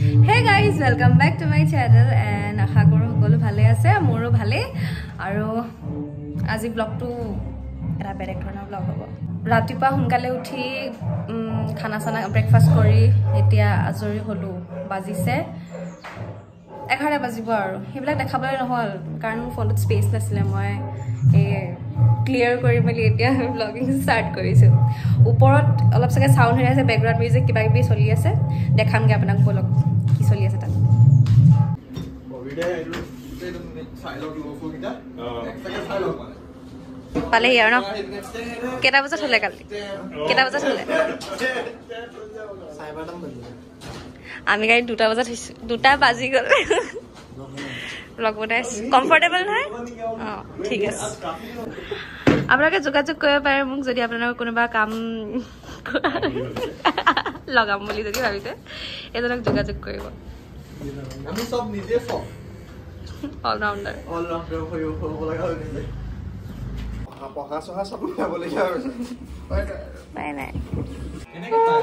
Hey guys, welcome back to my channel and আশা কৰো সকলো ভালে আছে মোৰো ভালে আৰু আজি ব্লগটো এটা বেলেগ ধৰণৰ ব্লগ হ'ব ৰাতিপুৱা সোনকালে উঠি খানা চানা ব্ৰেকফাষ্ট কৰি এতিয়া আজৰি হলো বাজিছে 11 বাজিব আৰু হেবিলাক দেখাবলৈ নহল কাৰণ ফোনত স্পেচ নাছিলে মই ক্লিয়াৰ কৰি মেলি এতিয়া ব্লগিং ষ্টাৰ্ট কৰিছো ওপৰত অলপ সকে সাউন্ড হৈ আছে ব্যাকগ্ৰাউণ্ড মিউজিক কিবা কিবি চলি আছে দেখামগে আপোনাক বলক কি চলি আছে তাত পালে ইয়াৰ ন কেটা বজাত হলে কালি কেটা বজাত হলে আমি গাড়ী 2টা বজাত হৈছো 2টা বাজি গল ব্লগ বনাইছ কমফৰ্টেবল নহয় ঠিক আছে আপোনালোকে যোগাযোগ কৰিব পাৰে মোক যদি আপোনালোকৰ কোনোবা কাম লগাম বুলি যদি ভাবিছে এজনক যোগাযোগ কৰিব আমি সব নিজে সব অল রাউন্ডার হৈ লগা হৈ গৈছে পঢ়া সহা সব বলে যাও নাই নাই এনেকে পাই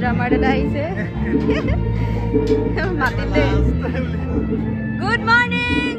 drummer dada aise matile good morning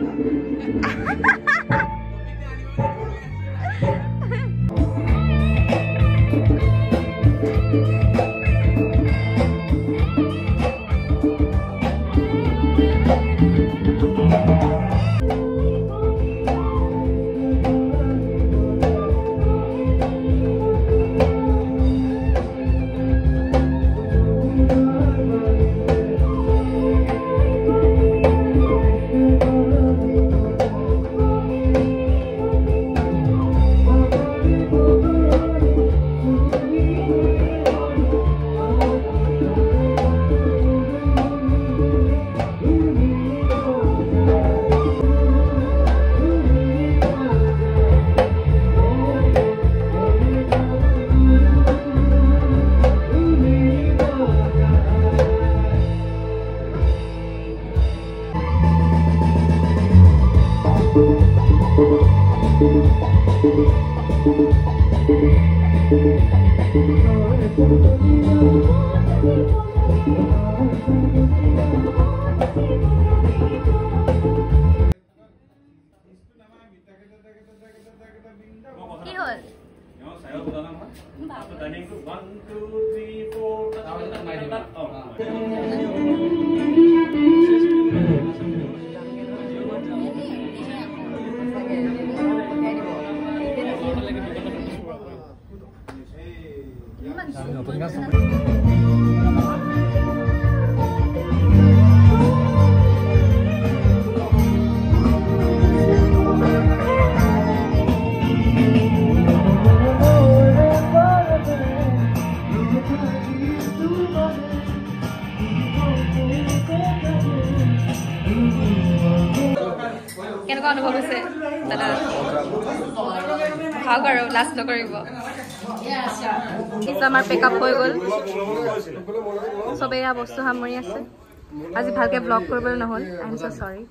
কেনেকুৱা অনুভৱ হৈছে দাদা খাওক আৰু লাষ্ট নকৰিব আমাৰ পেকআপ হৈ গ'ল চবেই বস্তু সামৰি আছে আজি ভালকে ব্লগ কৰিবলৈ নহ'ল আই এম ছ চৰি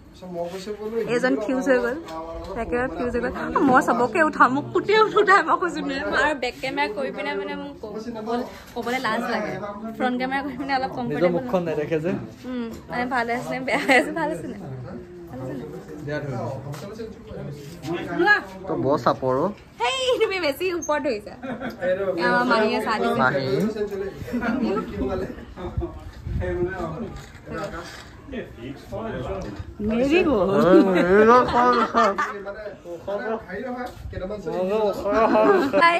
এজন ফিউজ হৈ গ'ল একেবাৰে ফিউজ হৈ গ'ল মই চবকে উঠাম মোক কুটিয়ে উঠাই মই কৈছোঁ আৰু বেক কেমেৰা কৰি পিনে মানে মোক ক'বলৈ লাজ লাগে ফ্ৰণ্ট কেমেৰা কৰি পিনে অলপ কমফৰ্টেবল মুখখন নেদেখে যে মানে ভাল আছে বেয়া আছে ভাল আছে নে তো বস আপৰো হেই তুমি বেছি ওপৰত হৈছা মাহিয়ে সাদি মাহি মেৰি গো বাই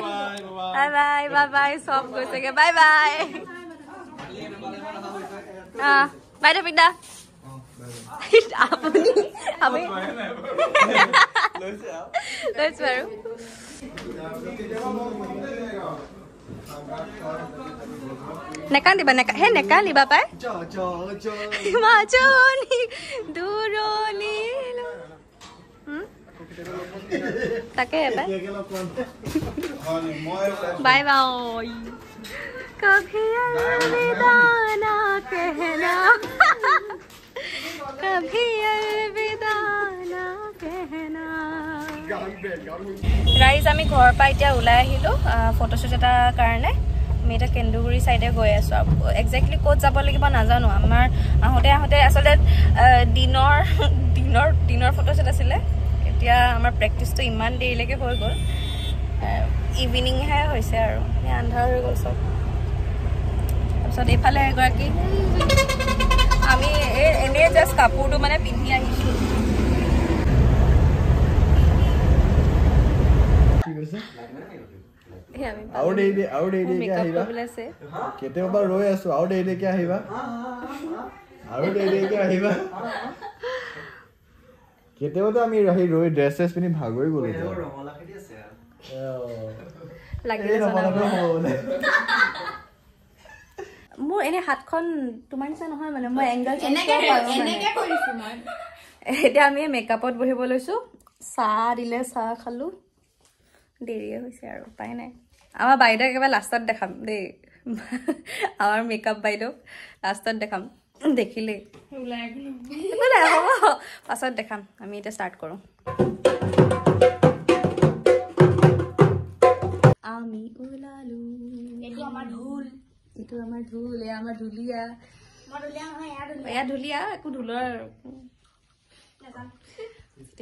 বাই বাই বাই সব গৈছেগে বাই বাই বাই দপিদা আপুনি আমি লৈছো আৰু নেকান্দিবা হে নেকান্দিবা পাই মাজনী দূৰণি তাকে পাই বাই বাই कभी अलविदा ना कहना कभी अलविदा ना कहना राइज আমি ঘৰৰ পৰা এতিয়া ওলাই আহিলো ফটোশুট এটাৰ কাৰণে আমি এটা কেন্দুগুৰি সাইডে গৈ আছো এক্স্যাক্টলি ক'ত যাব লাগিব নাজানো আমাৰ আহোতে আসলে দিনৰ ফটোশুট আছিল এতিয়া আমাৰ প্ৰেক্টিছটো ইমান দেৰিলৈকে হৈ গ'ল ইভিনিং হে হৈছে আৰু আন্ধাৰ হৈ গ'ল সব তাৰপিছত এইফালে এগৰাকী আমি এনে জাষ্ট কাপোৰটো মানে পিন্ধি আহিছো কেতিয়াবা ৰৈ আছো আৰু দেৰিলৈকে আহিবা কেতিয়াবাতো আমি ৰৈ ড্ৰেছ পিন্ধি ভাগৰি গ'লো মোৰ এনে হাতখন তোমাৰ নিচিনা নহয় মানে মই এংগল এনেকে কৰিছো মই এতিয়া আমি মেকআপত বহিব লৈছো চাহ দিলে চাহ খালো দেৰিয়ে হৈছে আৰু পাই নাই আমাৰ বাইদেউ একেবাৰে লাষ্টত দেখাম দেই আমাৰ মেকআপ বাইদেউ লাষ্টত দেখাম দেখিলে পাছত দেখাম আমি এতিয়া ষ্টাৰ্ট কৰোঁ আমি ওলালো এইটো আমাৰ ঢোল এয়া আমাৰ ঢুলীয়া এয়া ঢুলীয়া একো ঢোলৰ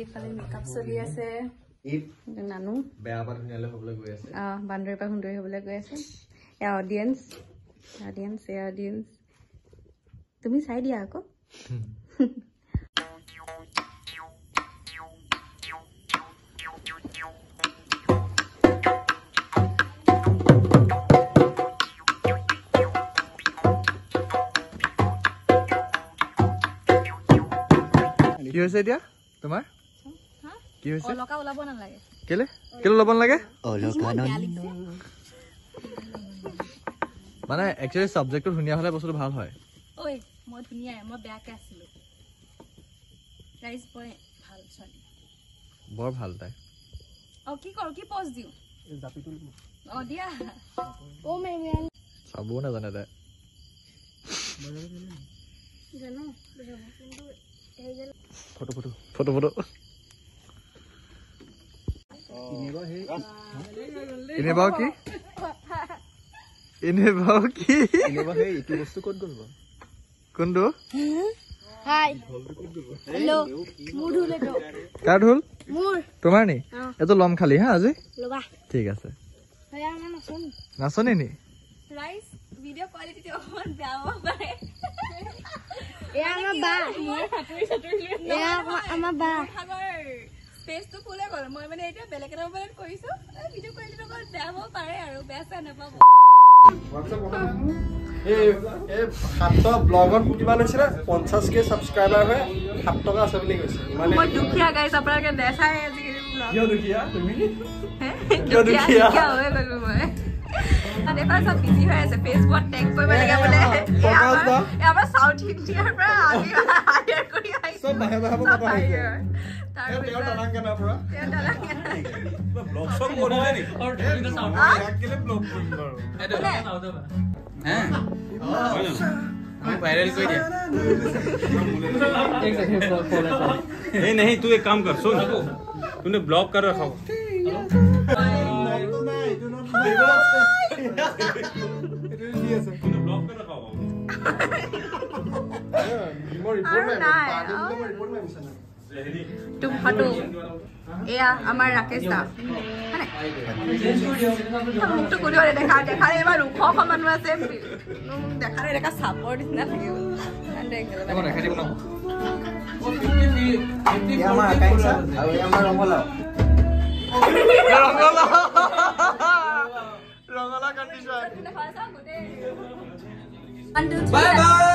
এইফালে মেকআপ চলি আছে নানু বেয়া পা ধুনীয়ালৈ হ'বলৈ গৈ আছে বান্দৰীৰ পৰা সুন্দৰী হ'বলৈ গৈ আছে এয়া অডিয়েন্স তুমি চাই দিয়া আকৌ কি হৈছে এতিয়া তোমাৰ কি হৈছে অলকা ওলাব নালাগে কেলে ওলাব নালাগে মানে একচুয়ালি সাবজেক্টটো ধুনিয়া হলে বস্তুটো ভাল হয় ওই মই ধুনিয়া মই বেয়াকে আছিলো গাইস বয় ভাল চলি বৰ ভাল তাই কি পজ দিও জাপি তুল দিয়া ও মেৰিয়ান চাবো না জানে তাই জানো কিন্তু ফটো ইনেবা কি ইটো বস্তু ক'ত গ'ল কোনটো হাই হেল্ল মোৰ ঢোল এটো কাৰ ঢোল মোৰ তোমাৰ নি এটো লম খালি হা আজি লবা ঠিক আছে হয় আমাৰ নাচনি নি ৰাইস ভিডিও কোৱালিটি অকমান বেয়া হ'ব পাৰে এয়া আমাৰ বা মোৰ হাতুৰি এয়া আমাৰ বা স্পেস তো ফুলে গ'ল মই মানে এটা বেলেগ এটা মোবাইলত কৰিছো ভিডিও কোৱালিটি অকমান বেয়া হ'ব পাৰে আৰু বেয়া চাই নাপাব সাতটা ব্লগত কিমান হৈছিলে 50K সাবস্ক্ৰাইবাৰ হয় 7 টকা আছে বুলি কৈছে মানে মই দুখীয়া গাইছ আপোনালোকে দেখাই আজি কিয় দুখীয়া তুমি কিয় দুখীয়া হৈ গ'লো মই আনে পাছ বিজি হৈ আছে ফেসবুকত টেগ কৰিব লাগে বোলে আমাৰ সাউথ ইণ্ডিয়াৰ পৰা আমি হায়াৰ কৰি আহিছো সব বাহে বাহে কথা হৈছে তাৰ টালাঙ্গা না পুৰা ব্লগ সব কৰিলে নি আৰু তুমি সাউথ কেলে ব্লগ কৰিম বাৰু এটা সাউথ বা হ্যাঁ मैं वायरल कर दिया एक सेकंड फॉलो नहीं तू एक काम कर सुन तूने ब्लॉक कर रखा हो तूने ब्लॉक कर रखा हो तुम हटो এয়া আমাৰ ৰাকেশ দা মানে মুখটো কৰি দেখা এবাৰ ৰুখ মানুহ আছে দেখাৰে দেখা চাপৰ নিচিনা থাকিব আমাৰ আকাংক্ষা আৰু আমাৰ ৰঙলাও কণ্ডিশ্যন বাই বাই